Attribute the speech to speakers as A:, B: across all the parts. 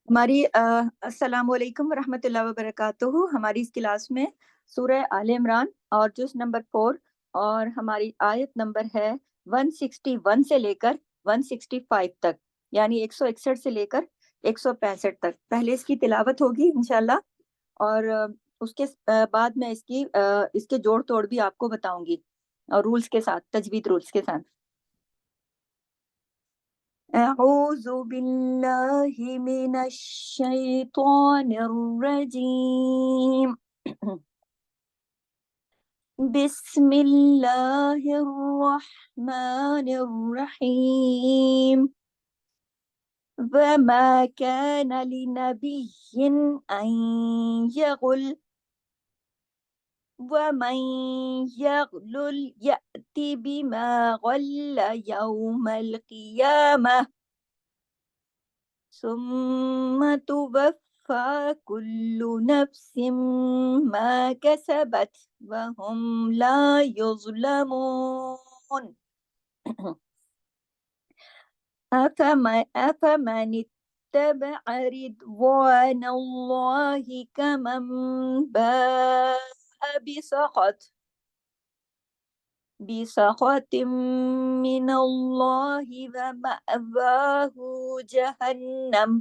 A: हमारी अस्सलाम वालेकुम रहमतुल्लाहि व बरकातुहू। हमारी इस क्लास में सूरह आल इमरान और जुज नंबर 4 और हमारी आयत नंबर है 161 से लेकर 165 तक, यानी 161 से लेकर 165 तक। पहले इसकी तिलावत होगी इंशाल्लाह, और उसके बाद में इसके जोड़ तोड़ भी आपको बताऊंगी, और रूल्स के साथ, तजवीद रूल्स के साथ। أعوذ بالله من الشيطان الرجيم. بسم الله الرحمن الرحيم. وما كان لنبي أن يغل ومن يغلل يأت بما غل يوم القيامة ثم توفى كل نفس ما كسبت وهم لا يظلمون. أفمن اتبع رضوان الله كمن باء بسخط من الله ومأواه جهنم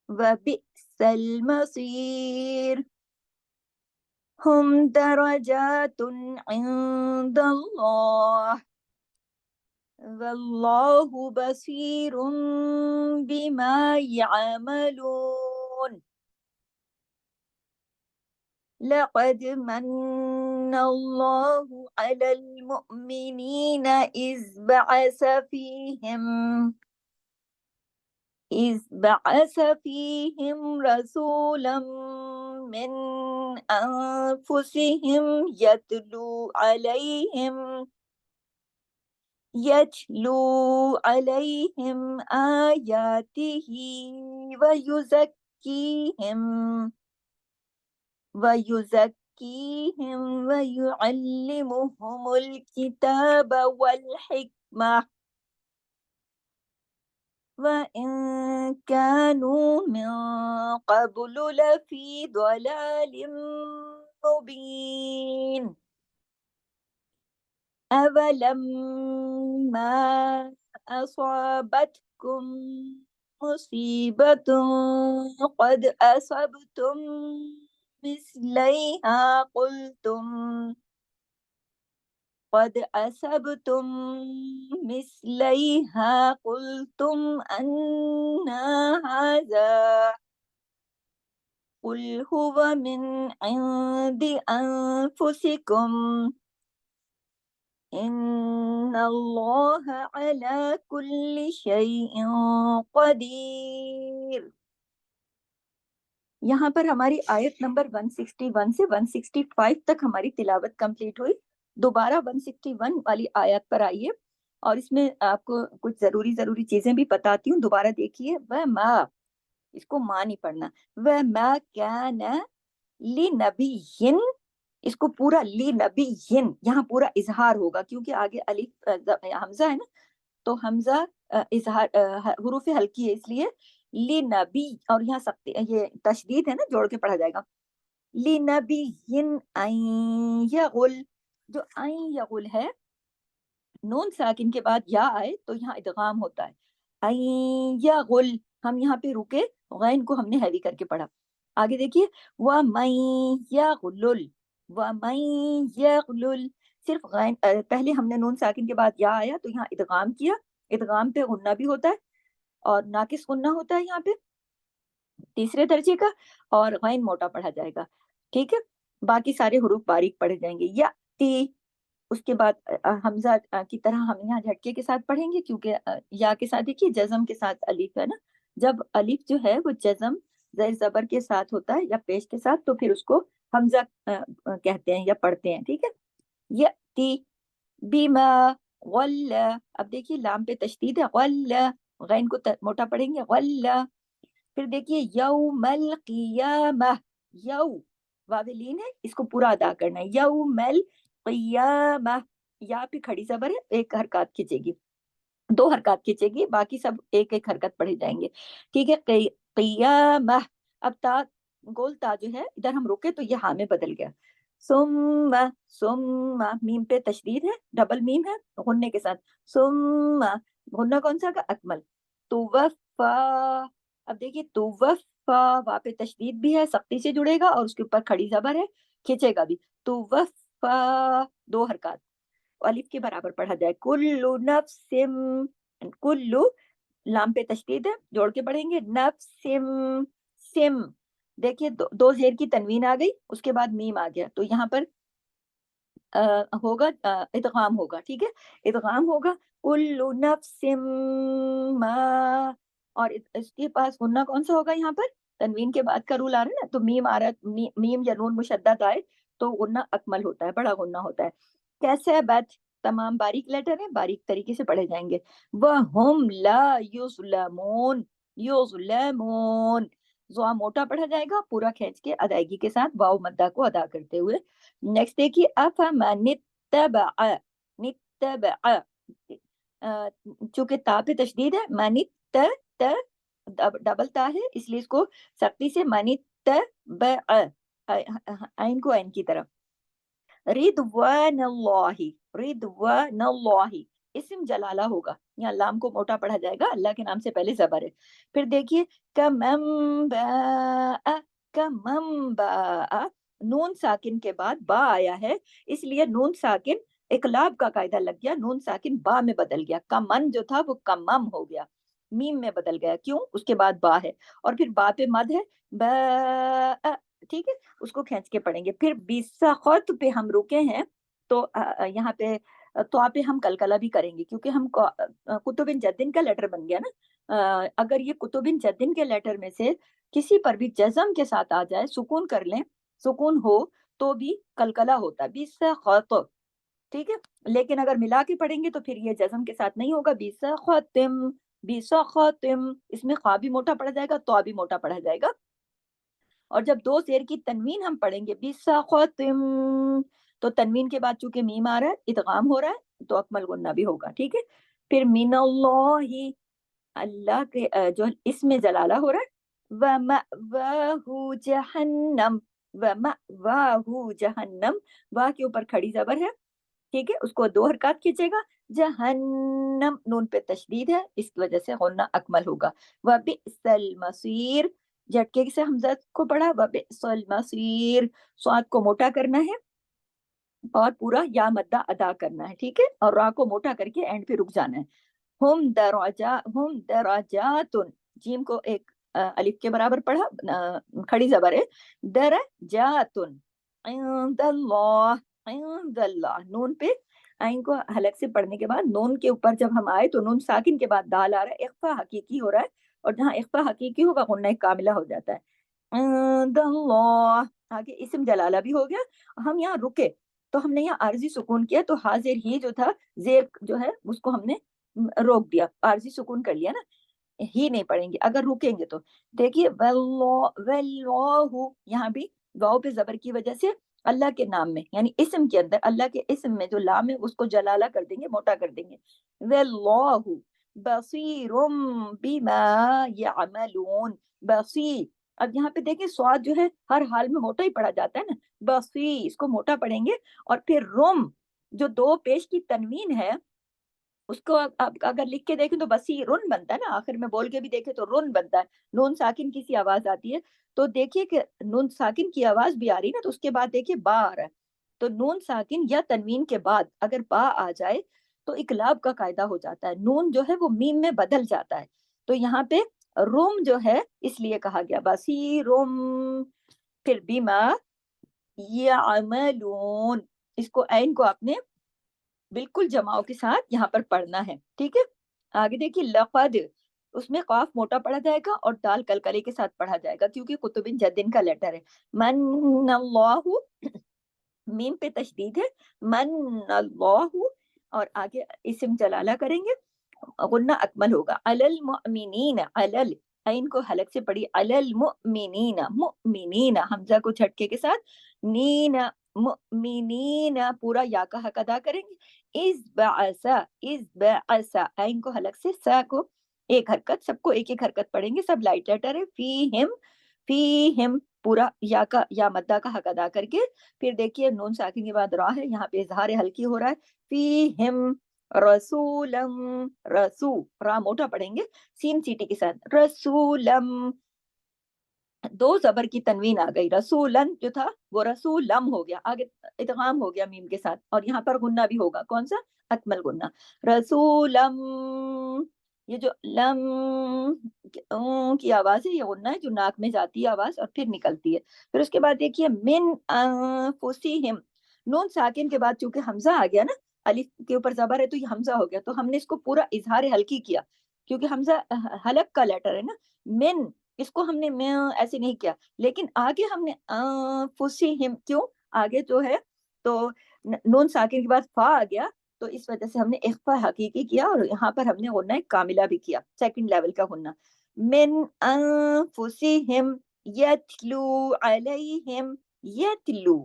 A: وبئس المصير. هم درجات عند الله والله بصير بما يعملون. لقد من الله على المؤمنين إذ بعث فيهم رسولا من أنفسهم يتلو عليهم آياته ويزكيهم ويعلمهم الكتاب والحكمة وإن كانوا من قبل لفي ضلال مبين. أولما أصابتكم مصيبة قد أصبتم مثليها قلتم أن هذا قل هو من عند أنفسكم إن الله على كل شيء قدير. यहाँ पर हमारी आयत नंबर 161 से 165 तक हमारी तिलावत कंप्लीट हुई। दोबारा 161 वाली आयत पर आइए, और इसमें आपको कुछ जरूरी चीजें भी बताती हूँ। दोबारा देखिए, वह माँ, इसको माँ नहीं पढ़ना, वह माँ कान ली नबीयिन, इसको पूरा ली नबीयिन, यहाँ पूरा इजहार होगा क्योंकि आगे अलिफ हमजा है ना, तो हमजा इजहार हुरूफ हल्की है, इसलिए ली नबी, और यहाँ सकते ये तशदीद है ना, जोड़ के पढ़ा जाएगा। ली नबीयिन अन यगुल, जो अन यगुल है, नून साकिन के बाद या आए तो यहाँ इदगाम होता है। अन यगुल, हम यहाँ पे रुके, गैन को हमने हैवी करके पढ़ा। आगे देखिए, व मन यगलुल, व मन यगलुल, सिर्फ गैन पहले हमने नून साकिन के बाद या आया तो यहाँ इदगाम किया। इदगाम पे गुन्ना भी होता है, और नाकिस गुन्ना होता है यहाँ पे तीसरे दर्जे का, और गैन मोटा पढ़ा जाएगा। ठीक है, बाकी सारे हुरूफ बारीक पढ़े जाएंगे। या ती, उसके बाद हमजा की तरह हम यहाँ झटके के साथ पढ़ेंगे, क्योंकि या के साथ देखिए जज्म के साथ अलिफ है ना, जब अलिफ जो है वो जज्म ज़ेर ज़बर के साथ होता है या पेश के साथ, तो फिर उसको हमजा कहते हैं या पढ़ते हैं। ठीक है, यती बीमा गल्ला, अब देखिए लाम पे तशदीद है, गल्ला, गैन को मोटा पढ़ेंगे, गल्ला। फिर देखिए यौमल क़ियामह, यौ वाविलीन है, इसको पूरा अदा करना है। यौमल क़ियामह, या पे खड़ी ज़बर है, एक हरकत खींचेगी। 2 हरकत खींचेगी, बाकी सब एक एक हरकत पढ़े जाएंगे, ठीक है। क़ियामह, अब ता गोल ता जो है इधर हम रुके तो ये हा में बदल गया। सुम्मा, सुम्मा, मीम पे तशदीद है, डबल मीम है गुन्ने के साथ। सुम्मा, गुन्ना कौन सा का? अकमल। तुवफ़ा, अब देखिए तुवफ़ा, वहाँ पे तशदीद भी है, सख्ती से जुड़ेगा और उसके ऊपर खड़ी जबर है, खींचेगा भी। तुवफ़ा, 2 हरकत, अलिफ के बराबर पढ़ा जाए। कुल्लु नफ्सिम, कुल्लु लाम पे तशदीद है, जोड़ के पढ़ेंगे। नफ्सिम, सिम, देखिए दो जेर की तनवीन आ गई, उसके बाद मीम आ गया, तो यहाँ पर होगा इदगाम होगा, ठीक है, इदगाम होगा। कुल्लु नफ्सिम मा, और इसके पास गुन्ना कौन सा होगा? यहाँ पर तनवीन के बाद का रूल आ रहा है ना, तो मीम आ रहा है, मीम या नून मुशद्दद आए तो गुन्ना अकमल होता है, बड़ा गुन्ना होता है। कैसे बात, तमाम बारीक लेटर है, बारीक तरीके से पढ़े जाएंगे। वह हम ला युज़लमून, युज़लमून, ज़ुआ मोटा पढ़ा जाएगा पूरा खींच के अदायगी के साथ, वाव मद्दा को अदा करते हुए। नेक्स्ट देखिए, अफमनित्तबअ, नित्तबअ, चूंकि ता पे तशदीद है, मनित्त, त डबल ता है, इसलिए इसको सख्ती से मनित्तबअ, आइन को आइन की तरफ। रिदवानल्लाहि, रिदवानल्लाहि, इस्म जलाला होगा, यहाँ लाम को मोटा पढ़ा जाएगा, अल्लाह के नाम से पहले जबर है। फिर देखिए, कमम्बा, कमम्बा, नून साकिन के बाद बा आया है, इसलिए नून साकिन इकलाब का कायदा लग गया, नून साकिन बा में बदल गया, कमन जो था वो कमम हो गया, मीम में बदल गया, क्यों? उसके बाद बा है, और फिर बा पे मद है, बा, ठीक है, उसको खींच के पढ़ेंगे। फिर बिसखत पे हम रुके हैं, तो यहाँ पे तो पे हम कलकला भी करेंगे, क्योंकि हम कुतुबिन जद्दिन का लेटर बन गया ना। अगर ये कुतुबिन जद्दिन के लेटर में से किसी पर भी जज्म के साथ आ जाए, सुकून कर लें, सुकून हो तो भी कलकला होता है, बिसखत, ठीक है। लेकिन अगर मिला के पढ़ेंगे तो फिर ये जज्म के साथ नहीं होगा, बिसखतिम, बिसखतिम, इसमें ख्वा भी मोटा पड़ा जाएगा, तो भी मोटा पढ़ा जाएगा। और जब 2 जेर की तनवीन हम पढ़ेंगे, बिसखतिम, तो तनवीन के बाद चूंकि मीम आ रहा है, इदगाम हो रहा है, तो अकमल गुन्ना भी होगा, ठीक है। फिर मिनल्लाहि, अल्लाह के जो इसमें जलाला हो रहा है, व मअवाहु जहन्नम, व मअवाहु जहन्नम, वाह के ऊपर खड़ी जबर है, ठीक है, उसको 2 हरकत खींचेगा। जहन्नम, नून पे तशदीद है, इस वजह से गुन्ना अकमल होगा। व बिसल मसीर, झटके से हमजा को पढ़ा, व बिसल मसीर, स्वाद को मोटा करना है और पूरा या मद्दा अदा करना है, ठीक है, और रा को मोटा करके एंड पे रुक जाना है। हुम दराजातुन, जीम को एक अलिफ के बराबर पढ़ा, खड़ी जबर है, दरजातुन, इंदल्लाह, इंदल्लाह, नून पे आइन को हलक से पढ़ने के बाद नून के ऊपर जब हम आए तो नून साकिन के बाद दाल आ रहा है, इख्फा हकीकी हो रहा है, और जहाँ इख्फा हकीकी होगा गुन्ना कामिला हो जाता है। इंदल्लाह, आगे इस्म जलाला भी हो गया। हम यहाँ रुके तो हमने यहाँ आरजी सुकून किया, तो हाजिर ही जो था, जेर जो है उसको हमने रोक दिया, आरजी सुकून कर लिया ना, ही नहीं पढ़ेंगे अगर रुकेंगे तो। देखिए वल्लाहु, यहाँ भी वाव पे जबर की वजह से अल्लाह के नाम में, यानी इस्म के अंदर अल्लाह के इस्म में जो लाम है उसको जलाला कर देंगे, मोटा कर देंगे। वल्लाहु बसीरुम बिमा यअमलून, बसीर, अब यहाँ पे देखिए स्वाद जो है हर हाल में मोटा ही पढ़ा जाता है ना, बसी, इसको मोटा पढ़ेंगे। और फिर रोम, जो 2 पेश की तनवीन है, उसको आप अगर लिख के देखें तो बसी रुन बनता है ना, आखिर में बोल के भी देखें तो रुन बनता है, नून साकिन की सी आवाज आती है, तो देखिए कि नून साकिन की आवाज भी आ रही है ना, तो उसके बाद देखिए बा आ रहा है, तो नून साकिन या तनवीन के बाद अगर बा आ जाए तो इकलाब का कायदा हो जाता है, नून जो है वो मीम में बदल जाता है, तो यहाँ पे रुम जो है इसलिए कहा गया बसी रुम। फिर बीमा यामलून, इसको ऐन को आपने बिल्कुल जमाओ के साथ यहाँ पर पढ़ना है, ठीक है। आगे देखिए, लक़द, उसमें काफ मोटा पढ़ा जाएगा और दाल कलकले के साथ पढ़ा जाएगा, क्योंकि कुतुबिन जद्दिन का लेटर है। मन अल्लाहु, मीम पे तशदीद है, मन अल्लाहु, और आगे इस्म जलाला करेंगे, गुन्ना अकमल होगा। अलल मुमिनीन, अलल, ऐन को हलक से पढ़ी, अलल मुमिनीना, मुमिनीना, हमजा को झटके के साथ, नीना, मुमिनीना, पूरा या का हक अदा करेंगे। इस बअसा, आइन को हलक से, सा को एक हरकत, सबको एक एक हरकत पढ़ेंगे, सब लाइट लेटर है। फी हिम पूरा या मद्दा का हक अदा करके, फिर देखिए नून साकिन के बाद रा है, यहाँ पे इजहार हल्की हो रहा है। फी हिम रसूलम, रसू रा मोटा पढ़ेंगे सीन सीटी के साथ, रसूलम, दो जबर की तनवीन आ गई, रसूलन जो था वो रसूलम हो गया, आगे इदगाम हो गया मीम के साथ, और यहाँ पर गुन्ना भी होगा, कौन सा, अकमल गुन्ना, रसूलम। ये जो लम की आवाज है, ये गुन्ना है जो नाक में जाती है आवाज और फिर निकलती है। फिर उसके बाद देखिए मिन अनफुसिहिम, नून साकिन के बाद चूंकि हमजा आ गया ना, अलिफ के ऊपर जबर है तो ये हमजा हो गया, तो हमने इसको पूरा इजहार हल्की किया, क्योंकि हमजा हलक का लेटर है ना। मिन, इसको हमने मैं ऐसे नहीं किया, लेकिन आगे हमने फुसिहिम, क्यों आगे जो है तो नून साकिन के बाद फा आ गया, तो इस वजह से हमने इख्फा हकीकी किया, और यहाँ पर हमने गुन्ना कामिला भी किया, सेकंड लेवल का गुन्ना। मिन अनफुसिहिम यतलू अलैहिम, यतलू,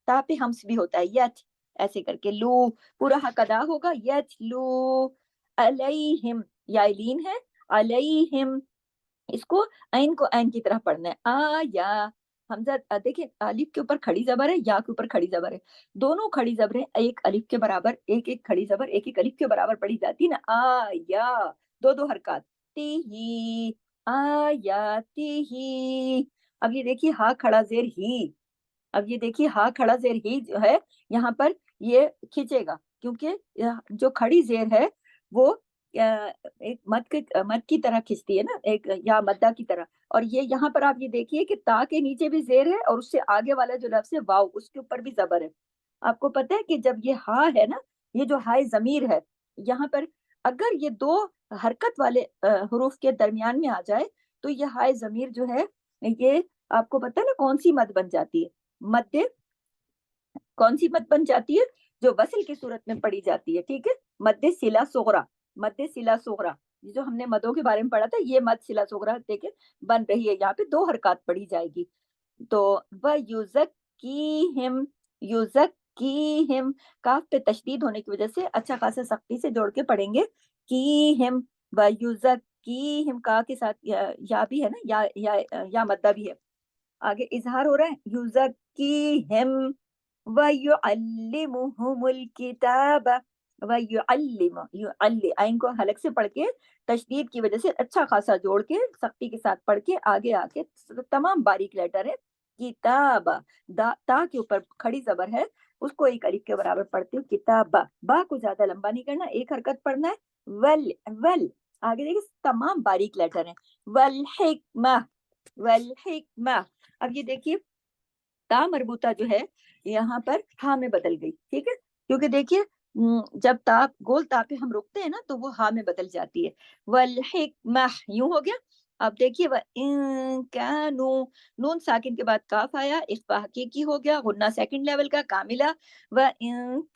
A: ता पे हम्स भी होता है, यत ऐसे करके, लू पूरा हक अदा होगा, यतलू अलैहिम, या लीन है, अलैहिम, इसको ऐन को ऐन की तरह पढ़ना है, आ या हमजा, देखिए अलिफ के ऊपर खड़ी जबर है, या के ऊपर खड़ी जबर है, दोनों खड़ी जबरें एक अलिफ के बराबर, एक एक खड़ी जबर एक एक अलिफ के बराबर पढ़ी जाती है ना, आ या, दो दो हरकत, ती ही, आ या ती ही। अब ये देखिए हा खड़ा जेर ही, अब ये देखिए हा खड़ा जेर ही जो है, यहाँ पर ये खींचेगा, क्योंकि जो खड़ी जेर है वो एक मद की तरह खींचती है ना, एक या मद्दा की तरह, और ये यहाँ पर आप ये देखिए कि ता के नीचे भी जेर है, और उससे आगे वाला जो लफ्ज है वाव, उसके ऊपर भी जबर है। आपको पता है कि जब ये हा है ना, ये जो हाय जमीर है, यहाँ पर अगर ये दो हरकत वाले हरूफ के दरमियान में आ जाए, तो ये हाय जमीर जो है, ये आपको पता है ना कौन सी मद बन जाती है, मध्य, कौन सी मद बन जाती है, जो वसल की सूरत में पढ़ी जाती है, ठीक है, मध्य सिला सोगरा, मध्य सिला सोगरा, ये जो हमने मदों के बारे में पढ़ा था, ये मद सिला सोगरा देखे बन रही है, यहाँ पे दो हरकत पढ़ी जाएगी। तो वह युजक की हिम, काफ पे तशदीद होने की वजह से अच्छा खासा सख्ती से जोड़ के पढ़ेंगे, की हिम, व युजक की हिम, का के साथ या भी है ना, या मद्दा भी है, आगे इजहार हो रहा है, युजक की हिम व युअल्लिमुहुमुल किताब, व आइन को हलक से पढ़ के तशदीद की वजह से अच्छा खासा जोड़ के सख्ती के साथ पढ़ के आगे आके तमाम बारीक लेटर है, किताब, ता के ऊपर खड़ी जबर है, उसको एक अलिफ के बराबर पढ़ते हो, किताब, बा को ज्यादा लंबा नहीं करना, एक हरकत पढ़ना है, वल वल, आगे देखिए तमाम बारीक लेटर है, वल हिकमा, वल हिकमा। अब ये देखिए ता मरबूता जो है यहाँ पर हा में बदल गई, ठीक है, क्योंकि देखिए जब ता गोल ता पे हम रुकते हैं ना, तो वो हा में बदल जाती है, वल हिकमा यूं हो गया। अब देखिए वह कानू, नून साकिन के बाद काफ आया, इख्फा हकीकी हो गया, गुन्ना सेकंड लेवल का कामिला, वह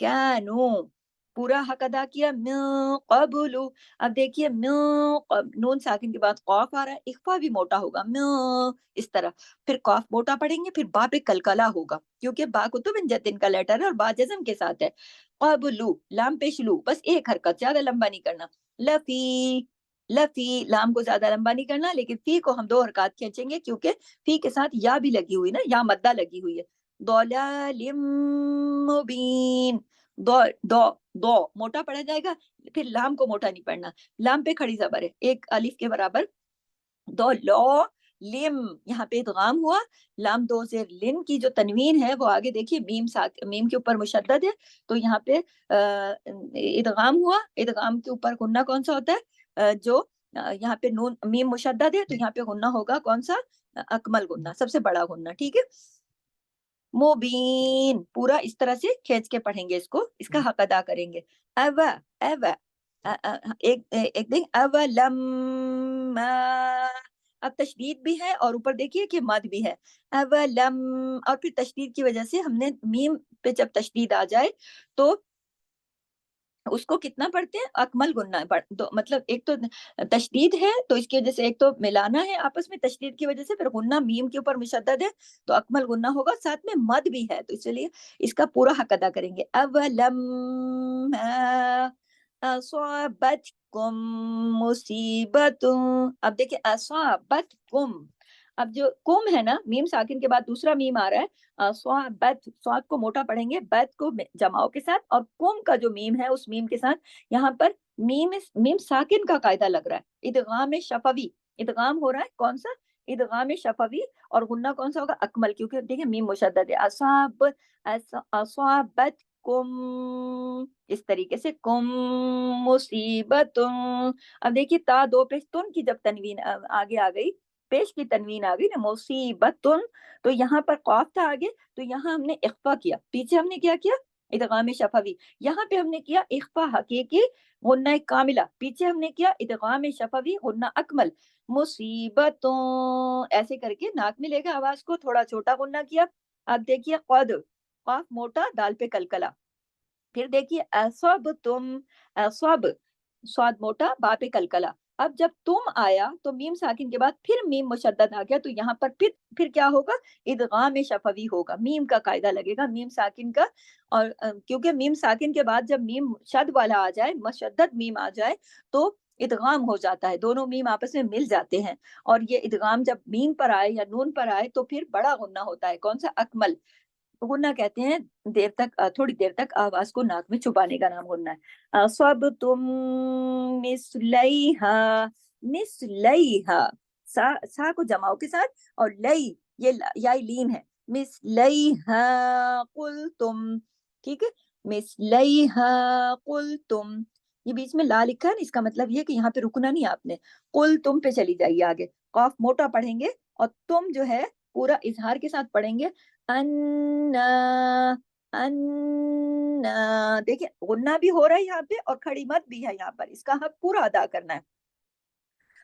A: कानू पूरा हक अदा किया, मिन क़ब्लु। अब देखिए नून साकिन के बाद कौफ आ रहा है, इख्फा भी मोटा होगा, इस तरह, फिर कौफ मोटा पढ़ेंगे, फिर बा पे कलकला होगा, क्योंकि बा कुतुब जतिन का लेटर है और बा जज्म के साथ है, क़ब्लु लाम पेश लू, बस एक हरकत, ज्यादा लंबा नहीं करना, लफी, लफी लाम को ज्यादा लंबा नहीं करना, लेकिन फी को हम दो हरकत खींचेंगे, क्योंकि फी के साथ या भी लगी हुई ना, या मद्दा लगी हुई है, दौलालिम मुबीन, दो दो दो मोटा पढ़ा जाएगा, फिर लाम को मोटा नहीं पढ़ना, लाम पे खड़ी जबर है एक अलिफ के बराबर, दो लो लिम, यहाँ पे इदगाम हुआ, लाम दो से लिन की जो तनवीन है वो आगे देखिए मीम के ऊपर मुशद्दद है, तो यहाँ पे इदगाम हुआ, इदगाम के ऊपर गुन्ना कौन सा होता है, जो यहाँ पे नून मीम मुशद्दद है, तो यहाँ पे गुन्ना होगा कौन सा, अकमल गुन्ना, सबसे बड़ा गुन्ना, ठीक है। मुबीन पूरा इस तरह से खींच के पढ़ेंगे इसको, इसका हक अदा करेंगे, अव अव एक एक दिन अवलम्मा, अब तशदीद भी है और ऊपर देखिए कि मद भी है, अवलम, और फिर तशदीद की वजह से हमने मीम पे जब तशदीद आ जाए तो उसको कितना पढ़ते हैं, अकमल गुन्ना मतलब एक तो तशदीद है तो इसकी वजह से एक तो मिलाना है आपस में तशदीद की वजह से, फिर गुन्ना मीम के ऊपर मुशद्दद है तो अकमल गुन्ना होगा, साथ में मद भी है, तो इसलिए इसका पूरा हक अदा करेंगे। अवलम असाबतकुम मुसीबतुन, अब देखिए असाबतकुम, अब जो कुम है ना, मीम साकिन के बाद दूसरा मीम आ रहा है, स्वाबत, स्वाद को मोटा पढ़ेंगे, बत को जमाओ के साथ, और कुम का जो मीम है उस मीम के साथ। यहाँ पर मीम साकिन का कायदा लग रहा है, इदगाम शफवी, इदगाम हो रहा है कौन सा, इदगाम शफवी, और गुन्ना कौन सा होगा, अकमल, क्योंकि देखिए मीम मुशद्दद है। असाबत कुम, इस तरीके से कुम मुसीबत। अब देखिए ता दो पे तुन की जब तनवीन आगे आ गई, पेश की तनवीन आ गई ना, मुसीबतुन, तो यहाँ पर कौफ था आगे, तो यहाँ हमने इख्फा किया, पीछे हमने क्या किया, इदगाम शफवी, यहाँ पे हमने किया इख्फा हकीकी गुन्ना कामिला, पीछे हमने किया इदगाम शफवी गुन्ना अकमल। मुसीबतों ऐसे करके नाक में लेकर आवाज को थोड़ा छोटा गुन्ना किया। अब देखिए कद, कौफ मोटा, दाल पे कलकला, फिर देखिए असब तुम, असब, स्वाद मोटा, बा पे कलकला। अब जब तुम आया तो मीम साकिन के बाद फिर मीम मुशद्दद आ गया, तो यहाँ पर फिर क्या होगा, इदगाम शफवी होगा, मीम का कायदा लगेगा मीम साकिन का। और क्योंकि मीम साकिन के बाद जब मीम शद वाला आ जाए, मुशद्दद मीम आ जाए, तो इदगाम हो जाता है, दोनों मीम आपस में मिल जाते हैं। और ये इदगाम जब मीम पर आए या नून पर आए तो फिर बड़ा गुन्ना होता है, कौन सा, अकमल। गुन्ना कहते हैं देर तक, थोड़ी देर तक आवाज को नाक में छुपाने का नाम गुन्ना है। सब तुम मिसलैहा, मिसलैहा, सा को जमाओ के साथ, और लई ये याई लीन है, मिसलैहा कुल तुम, ठीक है, मिसलैहा कुल तुम, ये बीच में ला लिखा है ना, इसका मतलब ये कि यहाँ पे रुकना नहीं आपने, कुल तुम पे चली जाइए आगे, कॉफ मोटा पढ़ेंगे, और तुम जो है पूरा इजहार के साथ पढ़ेंगे, अन्ना, अन्ना, देखिए गुन्ना भी हो रहा है यहाँ पे और खड़ी मत भी है यहाँ पर, इसका हक पूरा अदा करना है।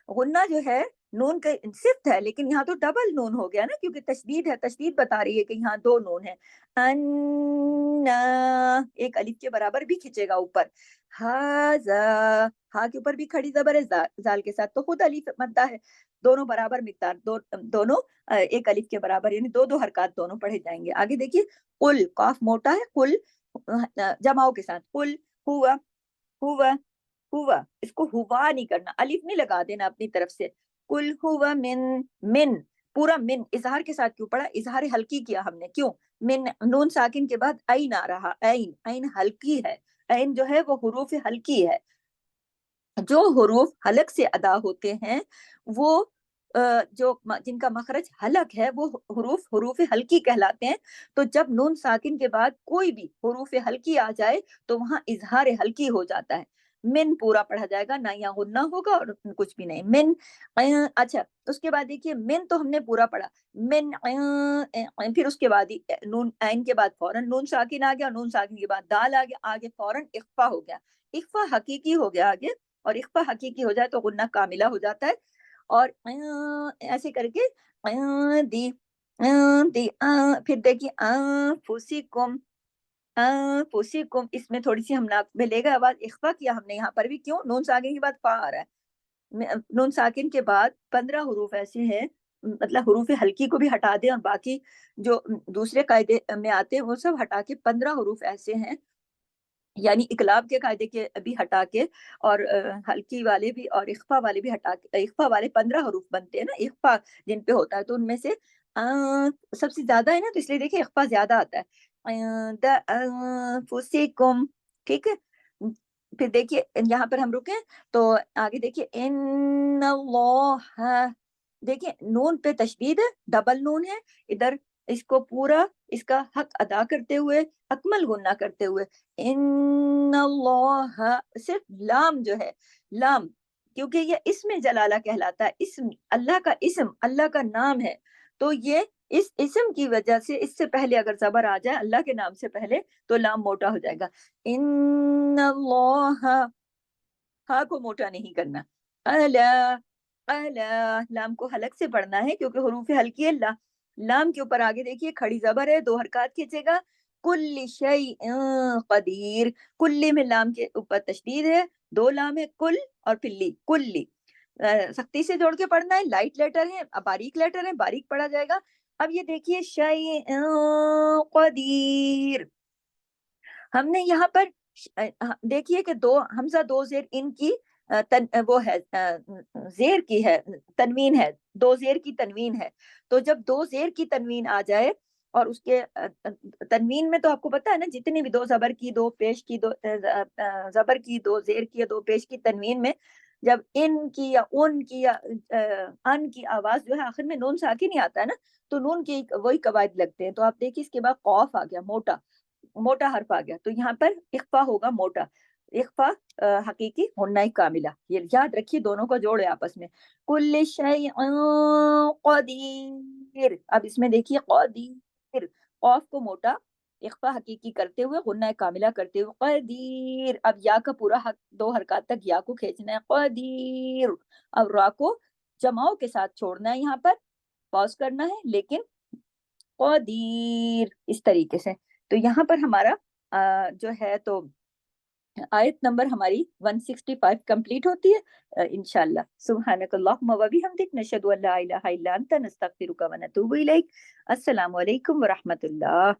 A: गुन्ना जो है नून का सिफ्त है, लेकिन यहाँ तो डबल नून हो गया ना, क्योंकि तशदीद है, तशदीद बता रही है कि यहाँ दो नून है। अन्ना, एक अलिफ के बराबर भी खींचेगा ऊपर, हाजा, हा के ऊपर भी खड़ी जबर है, जाल के साथ, तो खुद अलिफ मद्दा है, दोनों बराबर मिकदार, दोनों एक अलिफ के बराबर, यानी दो दो हरकत दोनों पढ़े जाएंगे। आगे देखिए कुल, काफ मोटा है, कुल जमाओ के साथ, कुल हुआ, हुआ, हुआ, इसको हुआ नहीं करना, अलिफ नहीं लगा देना अपनी तरफ से, कुल हुआ मिन, मिन, पूरा मिन इजहार के साथ क्यों पढ़ा, इजहार हल्की किया हमने, क्यों, मिन नून साकिन के बाद ऐन आ रहा, ऐन, ऐन हल्की है, ऐन जो है वो हुरूफ हल्की है, जो हुरूफ हलक से अदा होते हैं वो जो जिनका मखरज हलक है वो हुरूफ हुरूफ हल्की कहलाते हैं। तो जब नून साकिन के बाद कोई भी हुरूफ हल्की आ जाए तो वहां इजहार हल्की हो जाता है, मिन पूरा पढ़ा जाएगा, ना यहाँ गुन्ना होगा और कुछ भी नहीं, मिन अच्छा, उसके बाद देखिए मिन तो हमने पूरा पढ़ा, मिन फिर उसके बाद ही नून ऐन के बाद फौरन नून साकिन आ गया, नून साकिन के बाद दाल आ गया, आगे फौरन इख्फा हो गया, इख्फा हकीकी हो गया आगे, और इख्फा हकीकी हो जाए तो गुन्ना कामिला हो जाता है। और ऐसे करके दी, दी, फिर देखिए फुसिकुम, फुसिकुम, इसमें थोड़ी सी हम नाक में लेगा आवाज, इख्फा किया हमने यहाँ पर भी, क्यों, नून साकिन के बाद फा आ रहा है, नून साकिन के बाद 15 हरूफ ऐसे हैं, मतलब हरूफ हल्की को भी हटा दें और बाकी जो दूसरे कायदे में आते हैं वो सब हटा के 15 हरूफ ऐसे हैं, यानी इकलाब के कायदे के भी हटा के, और हल्की वाले भी और इख्फा वाले भी हटा के, इख्फा वाले 15 हरूफ बनते हैं ना, इख्फा जिन पे होता है, तो उनमें से सबसे ज्यादा है ना, तो इसलिए देखिए इख्फा ज्यादा आता है, फुसिकुम, ठीक है। फिर देखिए यहाँ पर हम रुके, तो आगे देखिए इन्नल्लाह, देखिए नून पे तशदीद है, डबल नून है इधर, इसको पूरा इसका हक अदा करते हुए, अकमल गुन्ना करते हुए, इन्नल्लाह, सिर्फ लाम जो है, लाम, क्योंकि ये इसमें जलाला कहलाता है, इसम अल्लाह का इसम, अल्लाह का नाम है, तो ये इस इसम की वजह से इससे पहले अगर जबर आ जाए अल्लाह के नाम से पहले तो लाम मोटा हो जाएगा, इन्नल्लाह, हा को मोटा नहीं करना, अला, अला, लाम को हलक से पढ़ना है क्योंकि हरूफ हल्की है, लाम के ऊपर आगे देखिए खड़ी जबर है, दो हरकत खींचेगा, कुल्ली शैइन कदीर, कुल्ली में लाम के ऊपर तशदीद है, दो लाम है, कुल और फिर ली, कुल्ली। सख्ती से जोड़ के पढ़ना है, लाइट लेटर है, बारीक लेटर है, बारीक पढ़ा जाएगा। अब ये देखिए शैइन कदीर, हमने यहाँ पर देखिए कि दो हमजा दो जेर इनकी वो है जेर की है, तनवीन है, दो जेर की तनवीन है। तो जब दो जेर की तनवीन आ जाए और उसके तनवीन में तो आपको पता है ना, जितनी भी दो जबर की, दो पेश की, दो जबर की, दो जेर की या दो पेश की तनवीन में जब इन की या उन की या अन की आवाज जो है आखिर में नून साकिन नहीं आता है ना, तो नून की वही कवायद लगते हैं। तो आप देखिए इसके बाद कौफ आ गया, मोटा मोटा हर्फ आ गया, तो यहाँ पर इख्फा होगा मोटा, इख्फा हकीकी हुन्ना कामिला, ये याद रखिए, दोनों को जोड़े आपस में। कुल्ल शैइन कदीर, अब इसमें देखिए कदीर, कौफ को मोटा, इख्फा हकीकी करते हुए, गुन्ना कामिला करते हुए, कदीर। अब या का पूरा हक, दो हरकत तक या को खींचना है, कदीर। अब रा को जमाओं के साथ छोड़ना है, यहाँ पर पॉज करना है, लेकिन कदीर इस तरीके से। तो यहाँ पर हमारा जो है तो आयत नंबर हमारी 165 कंप्लीट होती है इंशाल्लाह। सुब्हानकल्लाहुम्मा व बिहम्दिक, नशहदु अल्ला इलाहा इल्ला अंता, नस्तगफिरुका व नतूबु इलैक। अस्सलामु अलैकुम व रहमतुल्लाह।